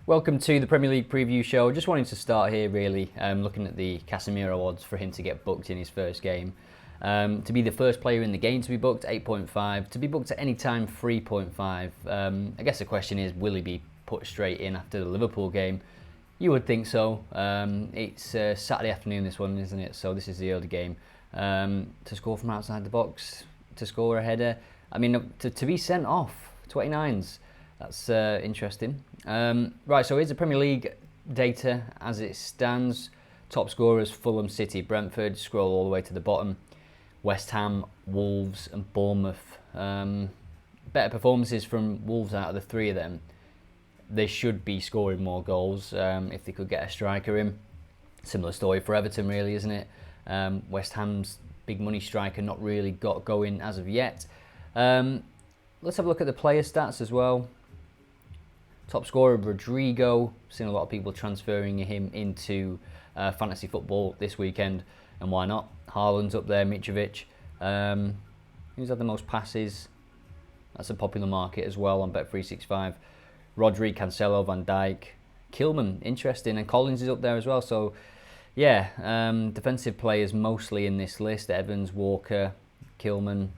Welcome to the Premier League preview show. Just wanting to start here really, looking at the Casemiro odds for him to get booked in his first game. To be the first player in the game to be booked, 8.5. To be booked at any time, 3.5. I guess the question is, will he be put straight in after the Liverpool game? You would think so. It's Saturday afternoon, this one, isn't it? So this is the early game. To score from outside the box, to score a header. I mean, to be sent off, 29s. That's interesting. Right, so here's the Premier League data as it stands. Top scorers, Fulham, City, Brentford. Scroll all the way to the bottom. West Ham, Wolves and Bournemouth. Better performances from Wolves out of the three of them. They should be scoring more goals if they could get a striker in. Similar story for Everton really, isn't it? West Ham's big money striker not really got going as of yet. Let's have a look at the player stats as well. Top scorer, Rodrigo. Seen a lot of people transferring him into fantasy football this weekend, and why not? Haaland's up there, Mitrovic. Who's had the most passes? That's a popular market as well on Bet365. Rodri, Cancelo, Van Dijk, Kilman, interesting, and Collins is up there as well. So, yeah, defensive players mostly in this list. Evans, Walker, Kilman.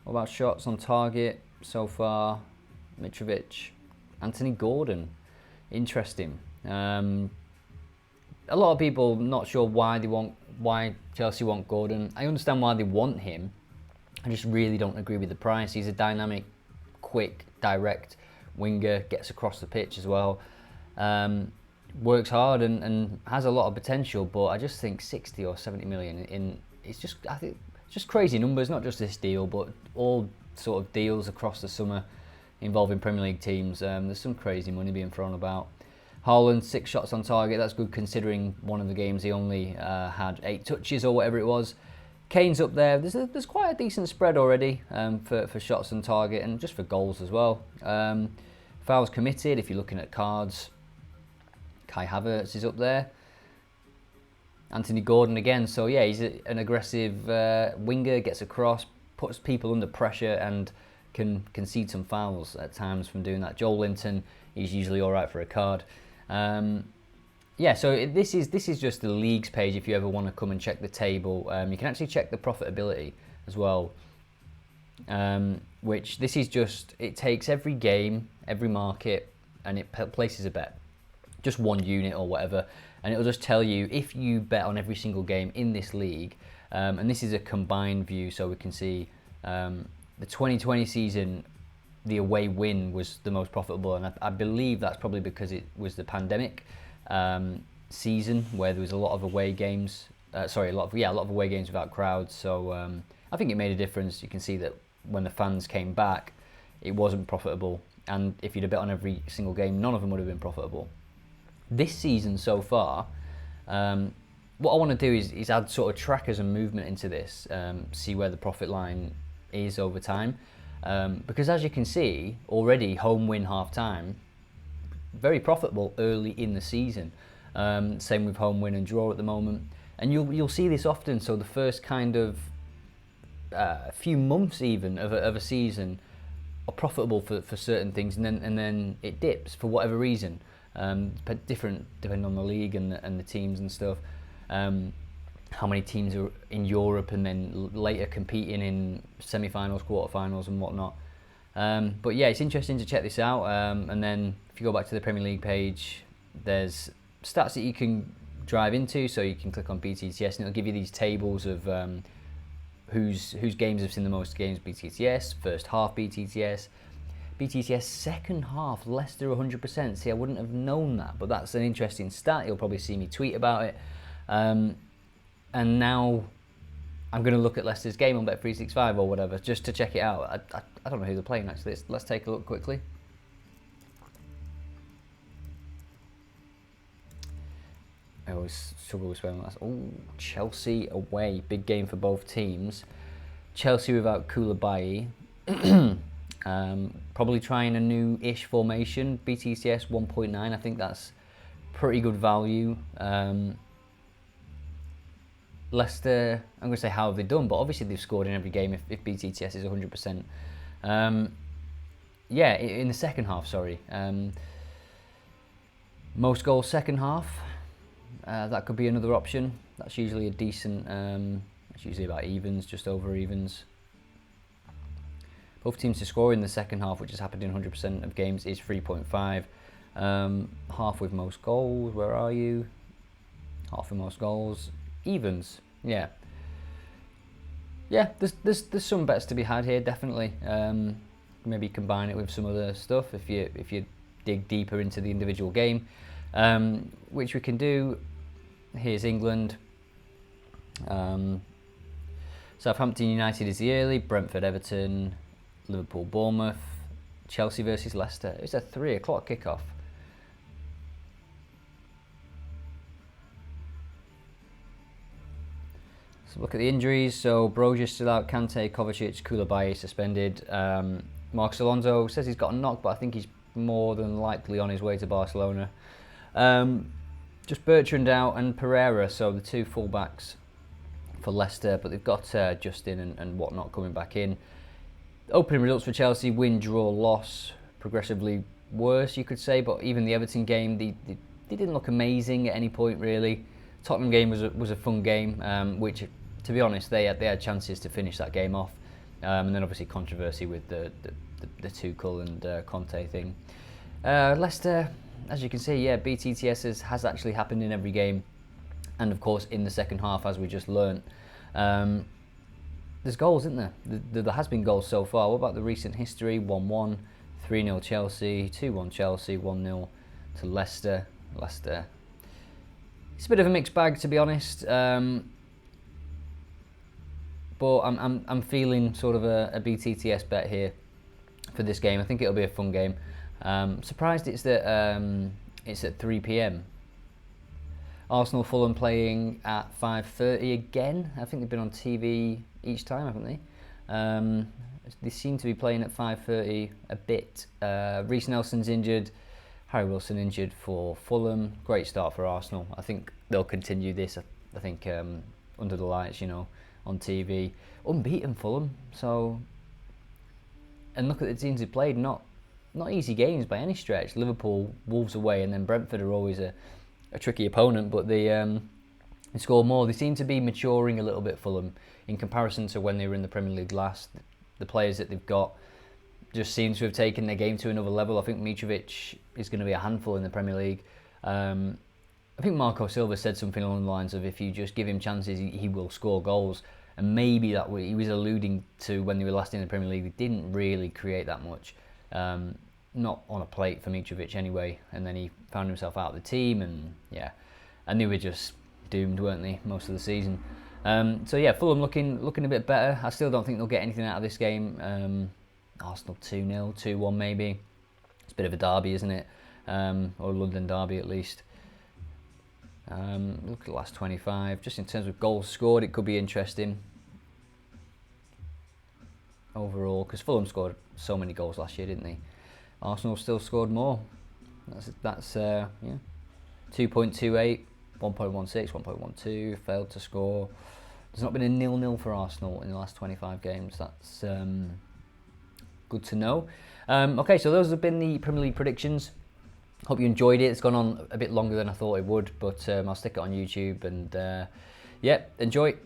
What about shots on target so far? Mitrovic, Anthony Gordon, interesting. A lot of people not sure why Chelsea want Gordon. I understand why they want him. I just really don't agree with the price. He's a dynamic, quick, direct winger, gets across the pitch as well. Works hard and has a lot of potential, but I just think 60 or 70 million I think it's just crazy numbers, not just this deal, but all sort of deals across the summer involving Premier League teams. There's some crazy money being thrown about. Haaland, 6 shots on target. That's good considering one of the games he only had 8 touches or whatever it was. Kane's up there. There's quite a decent spread already for shots on target and just for goals as well. Fouls committed, if you're looking at cards, Kai Havertz is up there. Anthony Gordon again. So yeah, he's an aggressive winger, gets across, puts people under pressure and can concede some fouls at times from doing that. Joel Linton, he's usually all right for a card. Yeah, so this is just the leagues page if you ever want to come and check the table. You can actually check the profitability as well, which this is just, it takes every game, every market, and it places a bet. Just one unit or whatever, and it'll just tell you if you bet on every single game in this league, and this is a combined view, so we can see the 2020 season, the away win was the most profitable, and I believe that's probably because it was the pandemic season where there was a lot of away games. A lot of away games without crowds. So I think it made a difference. You can see that when the fans came back, it wasn't profitable, and if you'd have bet on every single game, none of them would have been profitable. This season so far, what I want to do is add sort of trackers and movement into this, see where the profit line is over time, because as you can see already, home win half time, very profitable early in the season. Same with home win and draw at the moment, and you'll see this often. So the first kind of few months even of a season are profitable for certain things, and then it dips for whatever reason. But different depending on the league and the teams and stuff. How many teams are in Europe and then later competing in semi-finals, quarter-finals and whatnot. But yeah, it's interesting to check this out. And then if you go back to the Premier League page, there's stats that you can drive into. So you can click on Btts and it'll give you these tables of whose games have seen the most games Btts, first half Btts, second half Leicester 100%. See, I wouldn't have known that, but that's an interesting stat. You'll probably see me tweet about it. And now I'm going to look at Leicester's game on Bet365 or whatever, just to check it out. I don't know who they're playing actually. Let's take a look quickly. I always struggle with spelling that. Oh, Chelsea away. Big game for both teams. Chelsea without Koulibaly. Probably trying a new-ish formation. BTCS 1.9. I think that's pretty good value. Leicester, I'm going to say how have they done, but obviously they've scored in every game if BTTS is 100%. yeah, in the second half, sorry. Most goals second half, that could be another option. That's usually a decent, it's usually about evens, just over evens. Both teams to score in the second half, which has happened in 100% of games, is 3.5. Half with most goals, where are you? Half with most goals, evens, yeah. Yeah, there's some bets to be had here, definitely. Maybe combine it with some other stuff if you dig deeper into the individual game, which we can do. Here's England. Southampton United is the early, Brentford Everton, Liverpool Bournemouth, Chelsea versus Leicester. It's a 3 o'clock kickoff. So look at the injuries. So Brozier still out, Kante, Kovacic, Koulibaly suspended. Marcos Alonso says he's got a knock, but I think he's more than likely on his way to Barcelona. Just Bertrand out and Pereira, so the two fullbacks for Leicester, but they've got Justin and whatnot coming back in. Opening results for Chelsea: win, draw, loss. Progressively worse, you could say, but even the Everton game, they didn't look amazing at any point really. Tottenham game was a fun game, which, to be honest, they had chances to finish that game off, and then obviously controversy with the Tuchel and Conte thing. Leicester, as you can see, yeah, Btts has actually happened in every game, and of course in the second half, as we just learnt. There's goals, isn't there? There has been goals so far. What about the recent history? 1-1, 3-0 Chelsea, 2-1 Chelsea, 1-0 to Leicester. Leicester. It's a bit of a mixed bag, to be honest. But I'm feeling sort of a BTTS bet here for this game. I think it'll be a fun game. Surprised it's at 3 p.m. Arsenal Fulham playing at 5:30 again. I think they've been on TV each time, haven't they? They seem to be playing at 5:30 a bit. Reece Nelson's injured. Harry Wilson injured for Fulham. Great start for Arsenal. I think they'll continue this. I think under the lights, on TV. Unbeaten Fulham. So, and look at the teams they played. Not easy games by any stretch. Liverpool, Wolves away, and then Brentford are always a tricky opponent, but they score more. They seem to be maturing a little bit, Fulham, in comparison to when they were in the Premier League last. The players that they've got just seem to have taken their game to another level. I think Mitrovic is going to be a handful in the Premier League. I think Marco Silva said something along the lines of, if you just give him chances, he will score goals. And maybe that he was alluding to when they were last in the Premier League. They didn't really create that much. Not on a plate for Mitrovic anyway. And then he found himself out of the team, and yeah, and they were just doomed, weren't they, most of the season. So yeah, Fulham looking a bit better. I still don't think they'll get anything out of this game. Arsenal 2-0, 2-1 maybe. It's a bit of a derby, isn't it? Or a London derby at least. Look at the last 25. Just in terms of goals scored, it could be interesting overall, because Fulham scored so many goals last year, didn't they? Arsenal still scored more. That's 2.28, 1.16, 1.12, failed to score. There's not been a 0-0 for Arsenal in the last 25 games. That's good to know. Okay, so those have been the Premier League predictions. Hope you enjoyed it. It's gone on a bit longer than I thought it would, but I'll stick it on YouTube, and yeah, enjoy.